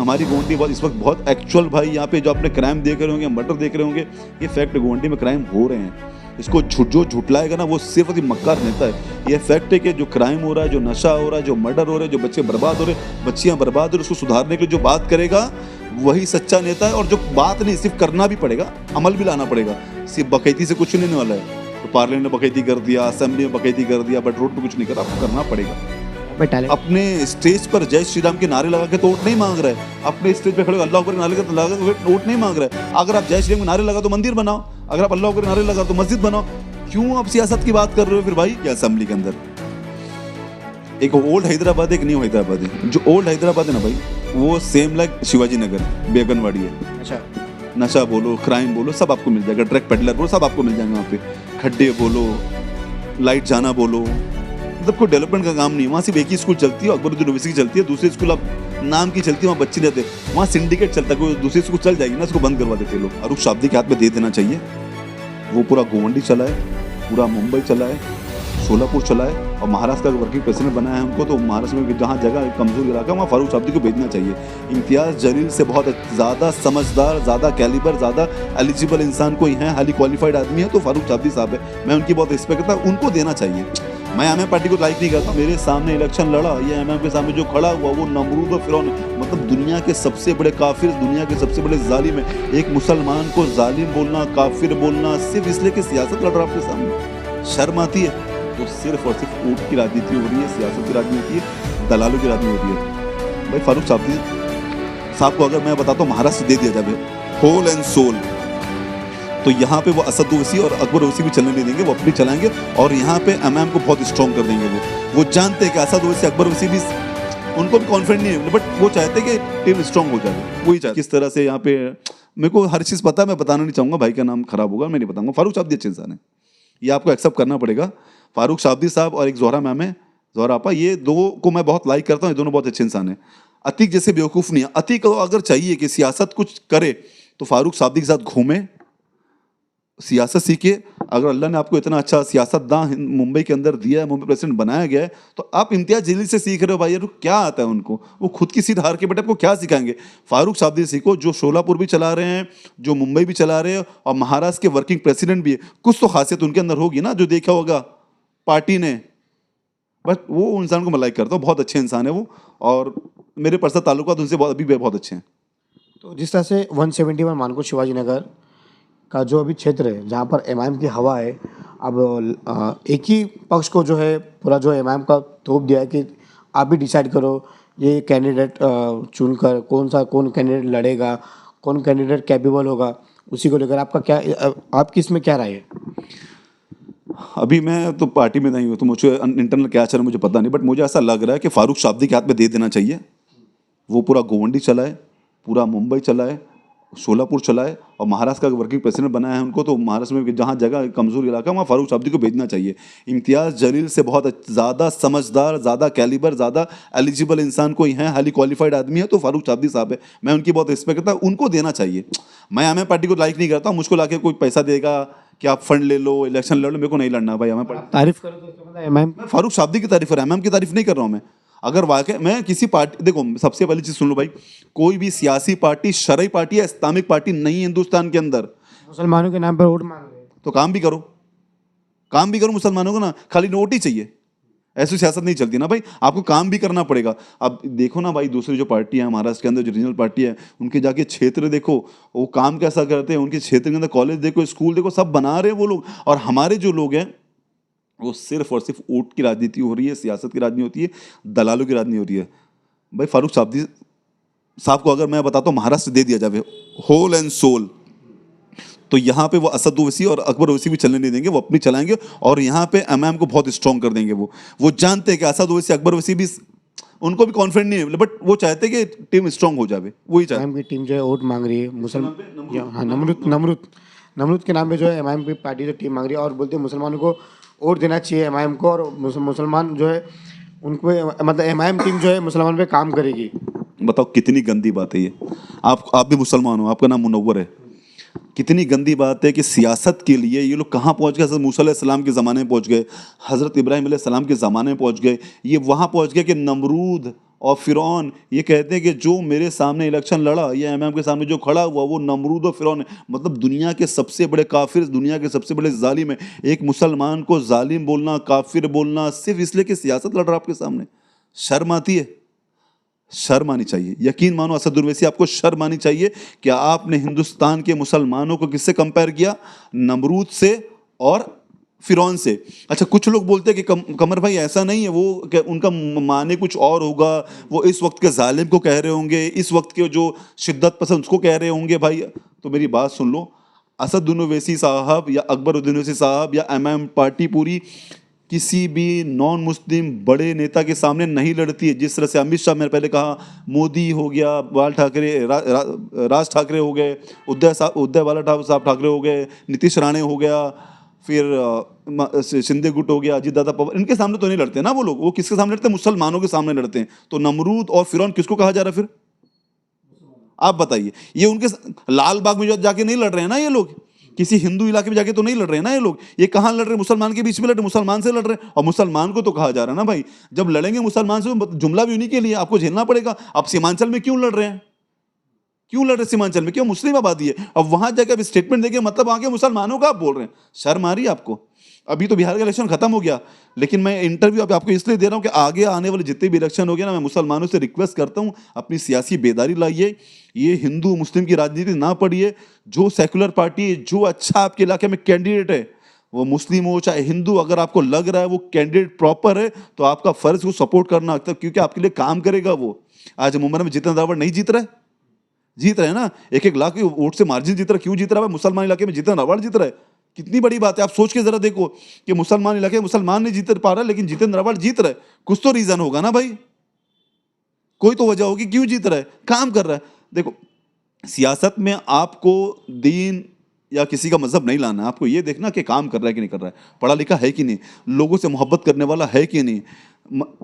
हमारी गोंडी बहुत इस वक्त बहुत एक्चुअल भाई, यहाँ पे जो आपने क्राइम देख रहे होंगे, मर्डर देख रहे होंगे, ये फैक्ट गोंडी में क्राइम हो रहे हैं। इसको जो झुटलाएगा ना वो सिर्फ मक्कार नेता है। ये फैक्ट है कि जो क्राइम हो रहा है, जो नशा हो रहा है, जो मर्डर हो रहा है, जो बच्चे बर्बाद हो रहे हैं, बच्चियां बर्बाद हो रही, उसको सुधारने के लिए जो बात करेगा वही सच्चा नेता है। और जो बात नहीं, सिर्फ करना भी पड़ेगा, अमल भी लाना पड़ेगा। सिर्फ बकैती से कुछ नहीं होने वाला है। तो पार्लियामेंट में बकैती कर दिया, असेंबली में बकैती कर दिया, बट रोड पे कुछ नहीं करा, आपको करना पड़ेगा। अपने स्टेज पर जय श्री राम के नारे लगा के तो वोट नहीं मांग रहा है। अपने स्टेज पे खड़े अल्लाह अकबर के नारे लगा तो वोट नहीं मांग रहा है। अगर आप जय श्री राम के नारे लगा तो मंदिर बनाओ, अगर आप अल्लाह अकबर के नारे लगा तो मस्जिद बनाओ। क्यों आप सियासत की बात कर रहे हो फिर भाई? क्या असेंबली के अंदर एक ओल्ड हैदराबाद, एक न्यू हैदराबाद है। जो ओल्ड हैदराबाद है ना भाई, वो सेम लाइक शिवाजी नगर बेगनवाड़ी है। अच्छा, नशा बोलो, क्राइम बोलो, सब आपको मिल जाएगा। ट्रक पेडलर बोलो, सब आपको मिल जाएंगे वहाँ पे। खड्डे बोलो, लाइट जाना बोलो, मतलब कोई डेवलपमेंट का काम नहीं है वहाँ। सिर्फ एक ही स्कूल चलती है, अकबरुद्दीन ओवैसी की चलती है। दूसरी स्कूल अब नाम की चलती है, वहाँ बच्चे रहते हैं। वहाँ सिंडिकेट चलता है, कोई दूसरी स्कूल चल जाएगी ना, उसको बंद करवा देते लोग। अरुण शाब्दी के हाथ में दे देना चाहिए। वो पूरा गोवंडी चला है, पूरा मुंबई चला है, सोलापुर चला है, और महाराष्ट्र का वर्किंग प्रेसिडेंट बनाया है हमको। तो महाराष्ट्र में जहाँ जगह कमजोर इलाका वहाँ फारूक शाब्दी को भेजना चाहिए। इम्तियाज़ जलील से बहुत ज़्यादा समझदार, ज़्यादा कैलिबर, ज़्यादा एलिजिबल इंसान कोई है, हाईली क्वालिफाइड आदमी है तो फारूक शाब्दी साहब है। मैं उनकी बहुत रिस्पेक्ट करता हूँ, उनको देना चाहिए। मैं एमएम पार्टी को लाइक नहीं करता। मेरे सामने इलेक्शन लड़ा, ये एमएम के सामने जो खड़ा हुआ वो नमरूद और फिरौन, मतलब दुनिया के सबसे बड़े काफिर, दुनिया के सबसे बड़े जालिम है। एक मुसलमान को जालिम बोलना, काफिर बोलना, सिर्फ इसलिए कि सियासत लड़ रहा है आपके सामने, शर्म आती है? तो सिर्फ और सिर्फ वोट की राजनीति हो रही है, सियासत की राजनीति है, दलालों की राजनीति हो रही है। भाई फारूक शाब्दी साहब को अगर मैं बताता हूँ महाराष्ट्र दे दिया जाए होल एंड सोल, तो यहाँ पे वो असद ओवैसी और अकबर ओवैसी भी चलने नहीं देंगे, वो अपनी चलाएंगे। और यहाँ पे एमएम को बहुत स्ट्रॉन्ग कर देंगे। वो जानते हैं कि असद ओवैसी, अकबर ओवैसी भी, उनको भी कॉन्फिडेंट नहीं है, बट वो चाहते हैं कि टीम स्ट्रॉन्ग हो जाए। वही चाहते किस तरह से यहाँ पे। मेरे को हर चीज़ पता है, मैं बताना नहीं चाहूँगा, भाई का नाम खराब होगा, मैं नहीं बताऊँगा। फारूक शाब्दी अच्छे इंसान है, ये आपको एक्सेप्ट करना पड़ेगा। फारूक शाब्दी साहब और एक जोहरा मैम है, जोहरा आपा, ये दो को मैं बहुत लाइक करता हूँ। ये दोनों बहुत अच्छे इंसान हैं। अतीक जैसे बेवकूफ़ नहीं है। अतीक को अगर चाहिए कि सियासत कुछ करे तो फारूक शाब्दी के साथ घूमे, सियासत सीखे। अगर अल्लाह ने आपको इतना अच्छा सियासतदान मुंबई के अंदर दिया है, मुंबई प्रेसिडेंट बनाया गया है, तो आप इम्तियाज़ जलील से सीख रहे हो भाई। यार क्या आता है उनको? वो खुद की सीट हार के बेटे आपको क्या सिखाएंगे? फारूक शाब्दी सीखो, जो शोलापुर भी चला रहे हैं, जो मुंबई भी चला रहे हैं, और महाराष्ट्र के वर्किंग प्रेसिडेंट भी है। कुछ तो खासियत उनके अंदर होगी ना, जो देखा होगा पार्टी ने। बट वो इंसान को मैं लाइक करता हूँ, बहुत अच्छे इंसान है वो, और मेरे पर्सनल ताल्लुकात उनसे अभी भी बहुत अच्छे हैं। तो जिस तरह से 171 मानकोट शिवाजी नगर का जो अभी क्षेत्र है जहाँ पर एमआईएम की हवा है, अब एक ही पक्ष को जो है पूरा जो एमआईएम का थोप दिया है कि आप भी डिसाइड करो ये कैंडिडेट चुनकर कौन कैंडिडेट लड़ेगा, कौन कैंडिडेट कैपेबल होगा, उसी को लेकर आपका क्या, आपकी इसमें क्या राय है? अभी मैं तो पार्टी में नहीं हूँ, तो मुझे इंटरनल क्या चल रहा है मुझे पता नहीं, बट मुझे ऐसा लग रहा है कि फारूक शाब्दी के हाथ में दे देना चाहिए। वो पूरा गोवंडी चला है, पूरा मुंबई चला है, सोलापुर चला है, और महाराष्ट्र का वर्किंग प्रेसिडेंट बनाया है उनको। तो महाराष्ट्र में जहाँ जगह कमजोर इलाका वहाँ फारूक शाब्दी को भेजना चाहिए। इम्तियाज़ जलील से बहुत ज़्यादा समझदार, ज़्यादा कैलिबर, ज़्यादा एलिजिबल इंसान कोई है, हाईली क्वालिफाइड आदमी है तो फारूक शाब्दी साहब है। मैं उनकी बहुत रिस्पेक्ट करता हूँ, उनको देना चाहिए। मैं एमएम पार्टी को लाइक नहीं करता हूँ। मुझको लाके कोई पैसा देगा कि आप फंड ले लो, इलेक्शन लड़ लो, मेरे को नहीं लड़ना भाई। एमएम पार्टी तारीफ करो तो इसका मतलब एमआईएम, मैं फारूक शाब्दी की तारीफ कर रहा हूँ, एमएम की तारीफ नहीं कर रहा हूँ मैं। अगर वाकई मैं किसी पार्टी, देखो सबसे पहली चीज़ सुन लो भाई, कोई भी सियासी पार्टी शरई पार्टी या इस्लामिक पार्टी नहीं है हिंदुस्तान के अंदर। मुसलमानों के नाम पर वोट मांग रहे हैं तो काम भी करो, काम भी करो मुसलमानों को ना, खाली नोट ही चाहिए। ऐसी सियासत नहीं चलती ना भाई, आपको काम भी करना पड़ेगा। अब देखो ना भाई, दूसरी जो पार्टी है महाराष्ट्र के अंदर, जो रीजनल पार्टी है, उनके जाके क्षेत्र देखो वो काम कैसा करते हैं। उनके क्षेत्र के अंदर कॉलेज देखो, स्कूल देखो, सब बना रहे हैं वो लोग। और हमारे जो लोग हैं वो सिर्फ और सिर्फ वोट की राजनीति हो रही है, सियासत की राजनीति होती है, दलालों की राजनीति हो रही है। भाई फारूक शाब्दी साहब को अगर मैं बताता हूँ महाराष्ट्र दे दिया जाए होल एंड सोल, तो यहाँ पे वो असद ओवैसी और अकबर ओवैसी भी चलने नहीं देंगे, वो अपनी चलाएंगे। और यहाँ पे एमएम को बहुत स्ट्रॉन्ग कर देंगे। वो जानते हैं कि असद ओवैसी, अकबर ओवैसी भी, उनको भी कॉन्फिडेंट नहीं है, बट वो चाहते हैं कि टीम स्ट्रॉन्ग हो जाए। वही चाहते एमआईएम की टीम जो है वोट मांग रही है मुसलमान, हाँ, नमरूद के नाम पे जो है एमआईएम की पार्टी जो टीम मांग रही है, और बोलते हैं मुसलमानों को वोट देना चाहिए एमआईएम को, और मुसलमान जो है उनको, मतलब एमआईएम टीम जो है मुसलमान पे काम करेगी। बताओ कितनी गंदी बात है ये। आप भी मुसलमान हो, आपका नाम मुनव्वर है। कितनी गंदी बात है कि सियासत के लिए ये लोग कहाँ पहुँच गए? हज़रत मूसा अलैहिस्सलाम के ज़माने में पहुँच गए, हज़रत इब्राहीम अलैहिस्सलाम के ज़माने में पहुँच गए। ये वहाँ पहुँच गए कि नमरूद और फिरौन ये कहते हैं कि जो मेरे सामने इलेक्शन लड़ा या एमएम के सामने जो खड़ा हुआ वो नमरूद और फिरौन है। मतलब दुनिया के सबसे बड़े काफिर, दुनिया के सबसे बड़े जालिम है। एक मुसलमान को जालिम बोलना, काफिर बोलना सिर्फ इसलिए कि सियासत लड़ रहा है आपके सामने। शर्म आती है? शर्म आनी चाहिए। यकीन मानो असद उर्वैसी, आपको शर्म आनी चाहिए कि आपने हिंदुस्तान के मुसलमानों को किससे कंपेयर किया? नमरूद से और फिरौन से। अच्छा, कुछ लोग बोलते हैं कि कमर भाई ऐसा नहीं है, वो उनका माने कुछ और होगा, वो इस वक्त के जालिम को कह रहे होंगे, इस वक्त के जो शिद्दत पसंद उसको कह रहे होंगे। भाई तो मेरी बात सुन लो, असद ओवैसी साहब या अकबर ओवैसी साहब या एमएम पार्टी पूरी किसी भी नॉन मुस्लिम बड़े नेता के सामने नहीं लड़ती है। जिस तरह से अमित शाह, मैंने पहले कहा, मोदी हो गया, बाल ठाकरे, राज ठाकरे हो गए, उदय बाला साहब ठाकरे हो गए, नीतीश राणे हो गया, फिर शिंदे गुट हो गया, अजीत दादा पवार, इनके सामने तो नहीं लड़ते ना वो लोग। वो किसके सामने लड़ते हैं? मुसलमानों के सामने लड़ते हैं। तो नमरूद और फिरौन किसको कहा जा रहा है फिर? आप बताइए। ये उनके लाल बाग में जाके नहीं लड़ रहे हैं ना ये लोग, किसी हिंदू इलाके में जाके तो नहीं लड़ रहे हैं ना ये लोग। ये कहाँ लड़ रहे हैं? मुसलमान के बीच में लड़ रहे, मुसलमान से लड़ रहे हैं। और मुसलमान को तो कहा जा रहा है ना भाई, जब लड़ेंगे मुसलमान से तो जुमला भी उन्हीं के लिए आपको झेलना पड़ेगा। अब सीमांचल में क्यों लड़ रहे हैं? क्यों लड़ रहे सीमांचल में? क्यों? मुस्लिम आबादी है। अब वहां जाकर अब स्टेटमेंट देके मतलब आगे मुसलमानों का आप बोल रहे हैं। शर्म आ रही है आपको? अभी तो बिहार का इलेक्शन खत्म हो गया, लेकिन मैं इंटरव्यू आपको इसलिए दे रहा हूं कि आगे आने वाले जितने भी इलेक्शन हो गए ना, मैं मुसलमानों से रिक्वेस्ट करता हूं अपनी सियासी बेदारी लाइए। ये हिंदू मुस्लिम की राजनीति ना पढ़िए। जो सेकुलर पार्टी, जो अच्छा आपके इलाके में कैंडिडेट है, वो मुस्लिम हो चाहे हिंदू, अगर आपको लग रहा है वो कैंडिडेट प्रॉपर है तो आपका फर्ज को सपोर्ट करना, क्योंकि आपके लिए काम करेगा वो। आज मुंबई में जितेंद्र रावत नहीं जीत रहा है? जीत रहे हैं ना, 1-1 लाख की वोट से मार्जिन जीत रहा है। क्यों जीत रहा है? मुसलमान इलाके में जितेंद्र रावत जीत रहा है। कितनी बड़ी बात है, आप सोच के जरा देखो कि मुसलमान इलाके में मुसलमान नहीं जीत पा रहा लेकिन जितेंद्र रावत जीत रहा है। कुछ तो रीजन होगा ना भाई, कोई तो वजह होगी क्यों जीत रहा है, काम कर रहा है। देखो, सियासत में आपको दीन या किसी का मजहब नहीं लाना, आपको ये देखना कि काम कर रहा है कि नहीं कर रहा है, पढ़ा लिखा है कि नहीं, लोगों से मोहब्बत करने वाला है कि नहीं।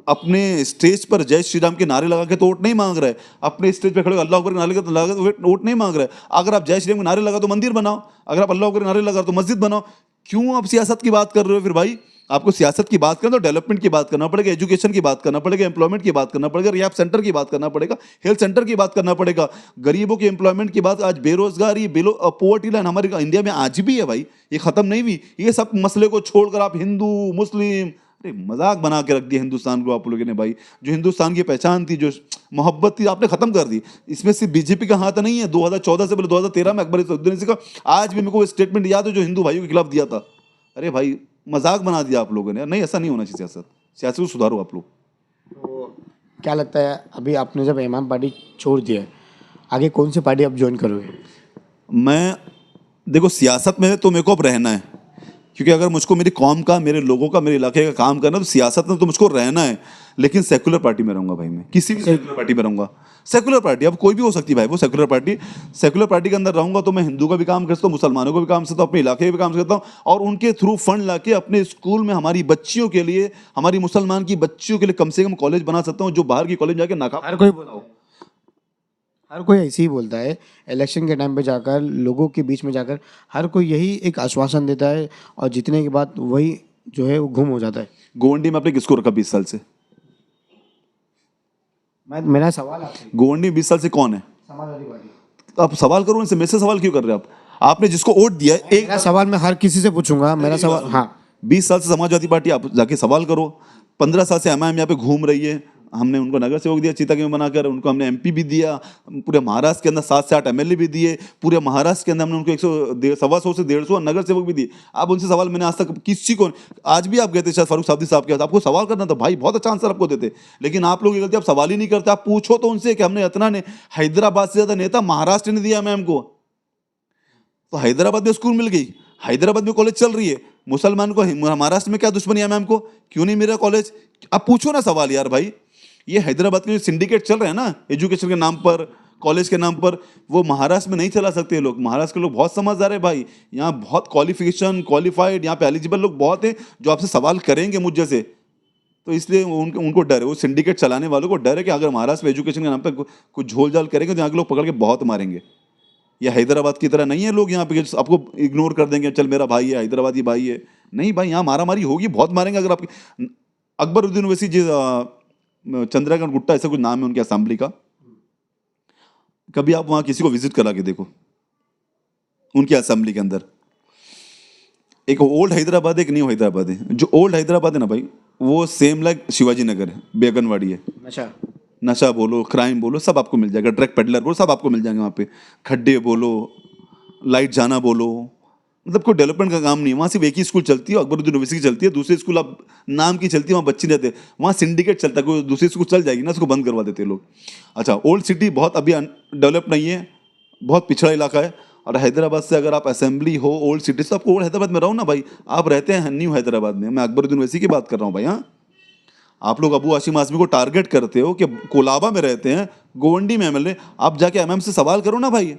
अपने स्टेज पर जय श्री राम के नारे लगा के तो वोट नहीं मांग रहा है, अपने स्टेज पर खड़े अल्लाह अकबर के नारे लगा तो वोट नहीं मांग रहा है। अगर आप जय श्री राम के नारे लगा तो मंदिर बनाओ, अगर आप अल्लाह अकबर के नारे लगा तो मस्जिद बनाओ। क्यों आप सियासत की बात कर रहे हो फिर भाई? आपको सियासत की बात करना तो डेवलपमेंट की बात करना पड़ेगा, एजुकेशन की बात करना पड़ेगा, एम्प्लॉयमेंट की बात करना पड़ेगा, रिहाब सेंटर की बात करना पड़ेगा, हेल्थ सेंटर की बात करना पड़ेगा, गरीबों की एम्प्लॉयमेंट की बात। आज बेरोजगारी, पोवर्टी लाइन हमारे इंडिया में आज भी है भाई, ये खत्म नहीं हुई। ये सब मसले को छोड़कर आप हिंदू मुस्लिम, अरे मजाक बना के रख दिया हिंदुस्तान को आप लोगों ने भाई। जो हिंदुस्तान की पहचान थी, जो मोहब्बत थी, आपने खत्म कर दी। इसमें सिर्फ बीजेपी का हाथ नहीं है। 2014 से पहले 2013 में अकबर उद्दीन का आज भी मेरे को स्टेटमेंट याद है जो हिंदू भाइयों के खिलाफ दिया था। अरे भाई मजाक बना दिया आप लोगों ने। नहीं, ऐसा नहीं होना चाहिए। सियासत को सुधारो आप लोग। तो क्या लगता है, अभी आपने जब इमाम पार्टी छोड़ दिया है, आगे कौन सी पार्टी आप ज्वाइन करोगे? मैं देखो, सियासत में तो मेरे को अब रहना है, क्योंकि अगर मुझको मेरी कौम का, मेरे लोगों का, मेरे इलाके का काम करना, तो सियासत में तो मुझको रहना है। लेकिन सेकुलर पार्टी में रहूंगा भाई, मैं किसी भी सेकुलर पार्टी में रहूंगा। सेकुलर पार्टी अब कोई भी हो सकती है भाई, वो सेकुलर पार्टी के अंदर रहूंगा तो मैं हिंदू का भी काम कर सकता हूँ, मुसलमानों का भी काम करता हूँ, अपने इलाके का भी काम करता हूँ, और उनके थ्रू फंड लाके अपने स्कूल में हमारी बच्चियों के लिए, हमारी मुसलमान की बच्चियों के लिए कम से कम कॉलेज बना सकता हूँ, जो बाहर की कॉलेज जाके नाकाम। हर कोई ऐसे ही बोलता है, इलेक्शन के टाइम पे जाकर, लोगों के बीच में जाकर हर कोई यही एक आश्वासन देता है, और जीतने के बाद वही जो है वो गुम हो जाता है। गोवंडी में आपने किसको रखा 20 साल से? मेरा सवाल आपसे, गोवंडी 20 साल से कौन है? समाजवादी पार्टी। आप सवाल करो उनसे, मेरे से सवाल क्यों कर रहे हैं आप? आपने जिसको वोट दिया एक मेरा सवाल मैं हर किसी से पूछूंगा, मेरा सवाल। हाँ, 20 साल से समाजवादी पार्टी, आप जाके सवाल करो। 15 साल से एमआईएम यहाँ पे घूम रही है, हमने उनको नगर सेवक दिया चीता के बनाकर, उनको हमने एमपी भी दिया, पूरे महाराष्ट्र के अंदर 7 से 8 एमएलए भी दिए, पूरे महाराष्ट्र के अंदर हमने उनको 100 से 150 नगर सेवक भी दिए। आप उनसे सवाल, मैंने आज तक किसी को, आज भी आप गए थे शायद फारूक साहब के पास, आपको सवाल करना था भाई, बहुत अच्छा आंसर आपको देते, लेकिन आप लोग ये गलती, आप सवाल ही नहीं करते। आप पूछो तो उनसे कि हमने इतना ने हैदराबाद से ज्यादा नेता महाराष्ट्र ने दिया मैम को, तो हैदराबाद में स्कूल मिल गई, हैदराबाद में कॉलेज चल रही है, मुसलमान को महाराष्ट्र में क्या दुश्मनी है मैम को, क्यों नहीं मेरा कॉलेज? आप पूछो ना सवाल यार भाई। ये हैदराबाद के जो सिंडिकेट चल रहे हैं ना एजुकेशन के नाम पर, कॉलेज के नाम पर, वो महाराष्ट्र में नहीं चला सकते लोग। महाराष्ट्र के लोग बहुत समझदार है भाई, यहाँ बहुत क्वालिफाइड, यहाँ पे एलिजिबल लोग बहुत हैं जो आपसे सवाल करेंगे मुझ जैसे। तो इसलिए उनको डर है, वो सिंडिकेट चलाने वालों को डर है कि अगर महाराष्ट्र में एजुकेशन के नाम पर कुछ झोल झाल करेंगे तो यहाँ के लोग पकड़ के बहुत मारेंगे। या हैदराबाद की तरह नहीं है लोग यहाँ पे आपको इग्नोर कर देंगे, चल मेरा भाई है, हैदराबादी भाई है। नहीं भाई, यहाँ मारामारी होगी, बहुत मारेंगे। अगर आपके अकबर उद्दीन ओवैसी जी चंद्रकांत गुट्टा ऐसा कुछ नाम है उनके असेंबली का। कभी आप वहाँ किसी को विजिट करा के देखो, उनकी असेंबली के अंदर एक ओल्ड हैदराबाद है, एक न्यू हैदराबाद है। जो ओल्ड हैदराबाद है ना भाई, वो सेम लाइक शिवाजी नगर है, बेगनवाड़ी है। अच्छा। नशा बोलो, क्राइम बोलो, सब आपको मिल जाएगा। ड्रग पेडलर बोलो, सब आपको मिल जाएंगे वहाँ पे। खड्डे बोलो, लाइट जाना बोलो, मतलब कोई डेवलपमेंट का काम नहीं है वहाँ। सिर्फ एक ही स्कूल चलती है, अकबरुद्दीन ओवैसी की चलती है। दूसरी स्कूल आप नाम की चलती है, वहाँ बच्चे रहते हैं। वहाँ सिंडिकेट चलता है, कोई दूसरी स्कूल चल जाएगी ना, उसको बंद करवा देते हैं लोग। अच्छा, ओल्ड सिटी बहुत अभी डेवलप नहीं है, बहुत पिछड़ा इलाका है। और हैदराबाद से अगर आप असेंबली हो ओल्ड सिटी से, तो आपको ओल्ड हैदराबाद में रहो ना भाई। आप रहते हैं न्यू हैदराबाद में, मैं अकबरुद्दीन ओवैसी की बात कर रहा हूँ भाई। हाँ, आप लोग अबू हाशिम आज़मी को टारगेट करते हो कि कोलाबा में रहते हैं, गोवंडी में एमएलए। आप जाके एमएम से सवाल करो ना भाई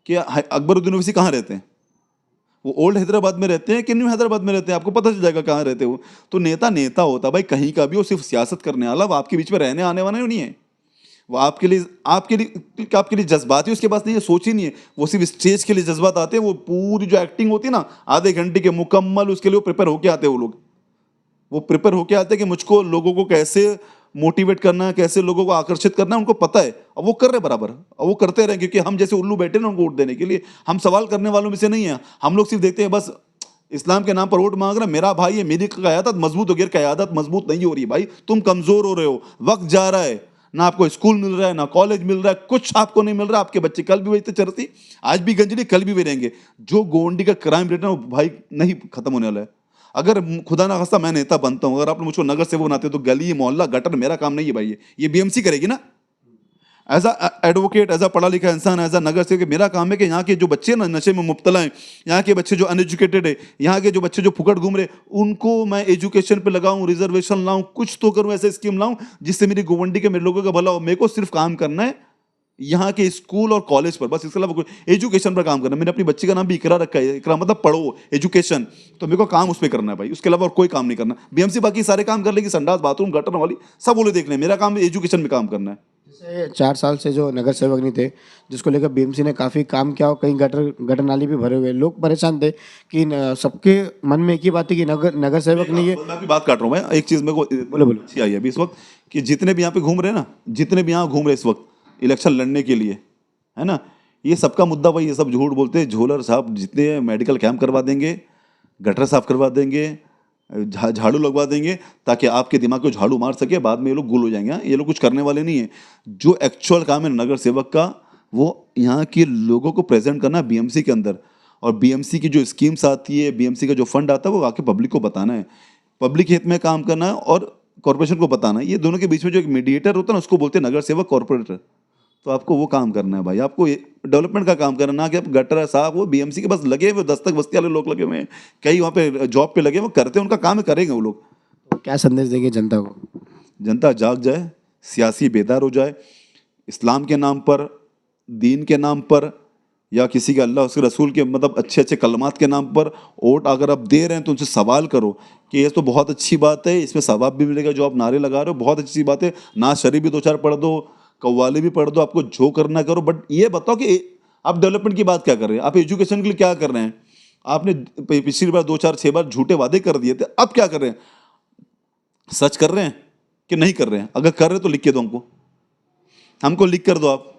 कि अकबरुद्दीन ओवैसी कहाँ रहते हैं। वो ओल्ड हैदराबाद में रहते हैं कि न्यू हैदराबाद में रहते हैं, आपको पता चल जाएगा कहाँ रहते हो। तो नेता नेता होता भाई, कहीं का भी हो, सिर्फ सियासत करने वाला। वो आपके बीच में रहने आने वाला नहीं है। वो आपके लिए जज्बात ही उसके पास नहीं है, सोच ही नहीं है। वो सिर्फ स्टेज के लिए जज्बात आते हैं। वो पूरी जो एक्टिंग होती है ना, आधे घंटे के मुकम्मल, उसके लिए वो प्रिपेयर होके आते हैं। वो प्रिपेयर होके आते हैं कि मुझको लोगों को कैसे मोटिवेट करना है, कैसे लोगों को आकर्षित करना है, उनको पता है। और वो कर रहे बराबर, और वो करते रहे, क्योंकि हम जैसे उल्लू बैठे ना उनको वोट देने के लिए। हम सवाल करने वालों में से नहीं है। हम लोग सिर्फ देखते हैं बस इस्लाम के नाम पर वोट मांग रहा है। मेरा भाई है, मेरी क़यादत मजबूत हो गई, क़यादत मजबूत नहीं हो रही भाई। तुम कमजोर हो रहे हो, वक्त जा रहा है, ना आपको स्कूल मिल रहा है, ना कॉलेज मिल रहा है, कुछ आपको नहीं मिल रहा। आपके बच्चे कल भी वही थे चरती, आज भी गंजनी, कल भी वही रहेंगे। जो गोवंडी का क्राइम रेट है वो भाई नहीं खत्म होने वाला है। अगर खुदा ना खास्ता मैं नेता बनता हूँ, अगर आप मुझको नगर सेवक बनाते हो, तो गली मोहल्ला गटर मेरा काम नहीं है भाई। ये बीएमसी करेगी ना। As a advocate, as a पढ़ा लिखा इंसान, एज अ नगर सेवक, मेरा काम है कि यहाँ के जो बच्चे ना नशे में मुब्तला हैं, यहाँ के बच्चे जो अनएजुकेटेड है, यहाँ के जो बच्चे जो फुकट घूम रहे, उनको मैं एजुकेशन पे लगाऊं, रिजर्वेशन लाऊं, कुछ तो करूं, ऐसे स्कीम लाऊं जिससे मेरी गोवंडी के मेरे लोगों का भला हो। मेरे को सिर्फ काम करना है यहाँ के स्कूल और कॉलेज पर, बस। इसके अलावा एजुकेशन पर काम करना है। मैंने अपनी बच्ची का नाम भी इकरा रखा है। इकरा मतलब पढ़ो, एजुकेशन। तो मेरे को काम उस पर करना है भाई, उसके अलावा और कोई काम नहीं करना। बीएमसी बाकी सारे काम कर लेगी, संडास बाथरूम गटर वाली सब बोले देख लें, मेरा काम एजुकेशन में काम करना है। जैसे 4 साल से जो नगर सेवक नहीं थे, जिसको लेकर बीएमसी ने काफ़ी काम किया, और कहीं गटर नाली भी भरे हुए, लोग परेशान थे कि सबके मन में एक ही बात थी कि नगर सेवक नहीं है। मैं अभी बात काट रहा हूँ मैं, एक चीज़ मेरे को बोलो। अच्छी आई है अभी इस वक्त, कि जितने भी यहाँ पे घूम रहे हैं ना, जितने भी यहाँ घूम रहे इस वक्त इलेक्शन लड़ने के लिए, है ना, ये सबका मुद्दा वही, ये सब झूठ बोलते हैं। झोलर साहब जितने मेडिकल कैंप करवा देंगे, गटर साफ करवा देंगे, झाड़ू लगवा देंगे, ताकि आपके दिमाग को झाड़ू मार सके। बाद में ये लोग गुल हो जाएंगे। ये लोग कुछ करने वाले नहीं है। जो एक्चुअल काम है नगर सेवक का, वो यहाँ के लोगों को प्रेजेंट करना बीएमसी के अंदर। और बीएमसी की जो स्कीम्स आती है, बीएमसी का जो फंड आता है, वो आके पब्लिक को बताना है, पब्लिक हित में काम करना है, और कॉर्पोरेशन को बताना है। ये दोनों के बीच में जो एक मीडिएटर होता है ना, उसको बोलते हैं नगर सेवक, कॉर्पोरेटर। तो आपको वो काम करना है भाई, आपको डेवलपमेंट का काम करना, ना कि आप गटर साहब। वो बीएमसी के बस लगे हुए, दस्तक बस्ती वाले लोग लगे हुए हैं, कई वहाँ पे जॉब पे लगे, वो करते हैं, उनका काम है, करेंगे वो लोग। तो क्या संदेश देंगे जनता को? जनता जाग जाए, सियासी बेदार हो जाए। इस्लाम के नाम पर, दीन के नाम पर, या किसी के अल्लाह उसके रसूल के मतलब अच्छे अच्छे कलमात के नाम पर वोट अगर आप दे रहे हैं, तो उनसे सवाल करो कि ये तो बहुत अच्छी बात है, इसमें सवाब भी मिलेगा जो आप नारे लगा रहे हो, बहुत अच्छी बात है। ना शरीफ भी 2-4 पढ़ दो, कव्वाली भी पढ़ दो, आपको जो करना करो, बट ये बताओ कि आप डेवलपमेंट की बात क्या कर रहे हैं, आप एजुकेशन के लिए क्या कर रहे हैं। आपने पिछली बार 2-4-6 बार झूठे वादे कर दिए थे, अब क्या कर रहे हैं, सच कर रहे हैं कि नहीं कर रहे हैं। अगर कर रहे हैं तो लिख के दो, हमको लिख कर दो। आप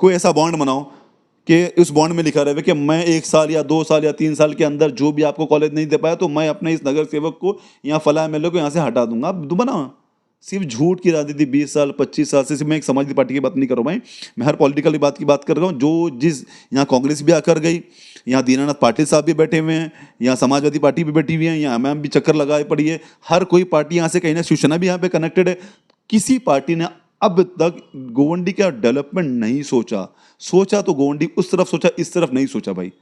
कोई ऐसा बॉन्ड बनाओ कि उस बॉन्ड में लिखा रहे कि मैं 1 साल या 2 साल या 3 साल के अंदर जो भी आपको कॉलेज नहीं दे पाया, तो मैं अपने इस नगर सेवक को या फला एमएलए को यहाँ से हटा दूंगा। आप बनाओ। सिर्फ झूठ की राजनीति 20 साल 25 साल से, मैं एक समाजवादी पार्टी की बात नहीं कर रहा हूँ मैं हर पॉलिटिकल बात की बात कर रहा हूँ। जो जिस यहाँ कांग्रेस भी आकर गई, यहाँ दीनानाथ पाटिल साहब भी बैठे हुए हैं, यहाँ समाजवादी पार्टी भी बैठी हुई है, यहाँ एमएम भी चक्कर लगाए पड़ी है। हर कोई पार्टी यहाँ से कहीं ना, शिवसेना भी यहाँ पे कनेक्टेड है। किसी पार्टी ने अब तक गोवंडी का डेवलपमेंट नहीं सोचा तो गोवंडी उस तरफ सोचा, इस तरफ नहीं सोचा भाई।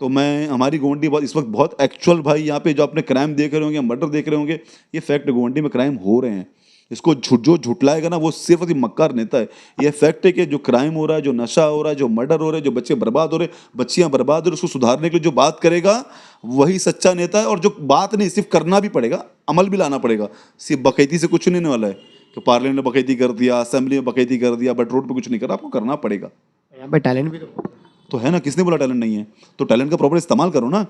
तो मैं हमारी गोवंडी इस वक्त बहुत एक्चुअल भाई, यहाँ पे जो आपने क्राइम देख रहे होंगे, मर्डर देख रहे होंगे, ये फैक्ट गोवंडी में क्राइम हो रहे हैं। इसको जो झुटलाएगा ना, वो सिर्फ मक्कार नेता है। ये फैक्ट है कि जो क्राइम हो रहा है, जो नशा हो रहा है, जो मर्डर हो रहे हैं, जो बच्चे बर्बाद हो रहे हैं, बच्चियां बर्बाद हो रही, उसको सुधारने के लिए जो बात करेगा वही सच्चा नेता है। और जो बात नहीं, सिर्फ करना भी पड़ेगा, अमल भी लाना पड़ेगा। सिर्फ बकैती से कुछ नहीं होने वाला है कि पार्लियामेंट में बकैती कर दिया, असेंबली में बकैती कर दिया, बट रोड पर कुछ नहीं करा। आपको करना पड़ेगा। यहाँ पे टैलेंट भी तो है ना, किसने बोला टैलेंट नहीं है? तो टैलेंट का प्रॉपर इस्तेमाल करो ना।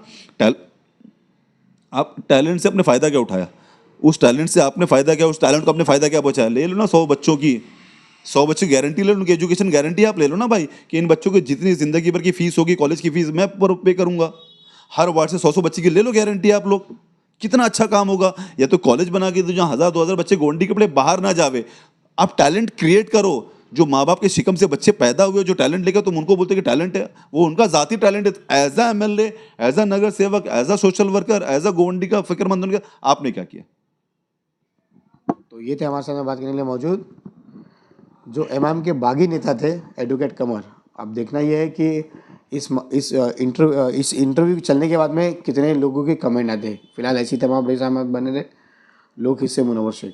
आप टैलेंट से अपने फ़ायदा क्या उठाया? उस टैलेंट से आपने फ़ायदा क्या, उस टैलेंट को आपने फ़ायदा क्या पहुँचाया? ले लो ना 100 बच्चों की, 100 बच्चे की गारंटी ले लो, उनकी एजुकेशन गारंटी आप ले लो ना भाई, कि इन बच्चों की जितनी ज़िंदगी भर की फ़ीस होगी, कॉलेज की फ़ीस मैं पे करूँगा। हर वार्ड से 100-100 बच्चे की ले लो गारंटी आप लोग, कितना अच्छा काम होगा। या तो कॉलेज बना के दो जहाँ 1000-2000 बच्चे गोंडी के पड़े बाहर ना जावे। आप टैलेंट क्रिएट करो, जो माँ बाप के शिकम से बच्चे पैदा हुए जो टैलेंट लेकर तुम उनको बोलते कि टैलेंट है, वो उनका ज़ाती टैलेंट है। As a MLA, as a नगर सेवक, as a social worker, as a Gondi का फिक्रमंद उनका आपने क्या किया? तो ये थे हमारे साथ में बात करने के लिए मौजूद जो एमआईएम के बागी नेता थे, एडवोकेट कमर। अब देखना यह है कि इस इंटरव्यू चलने के बाद में कितने लोगों के कमेंट आते हैं। फिलहाल ऐसी तमाम बने रहे। लोग हिस्से मुनव्वर शेख।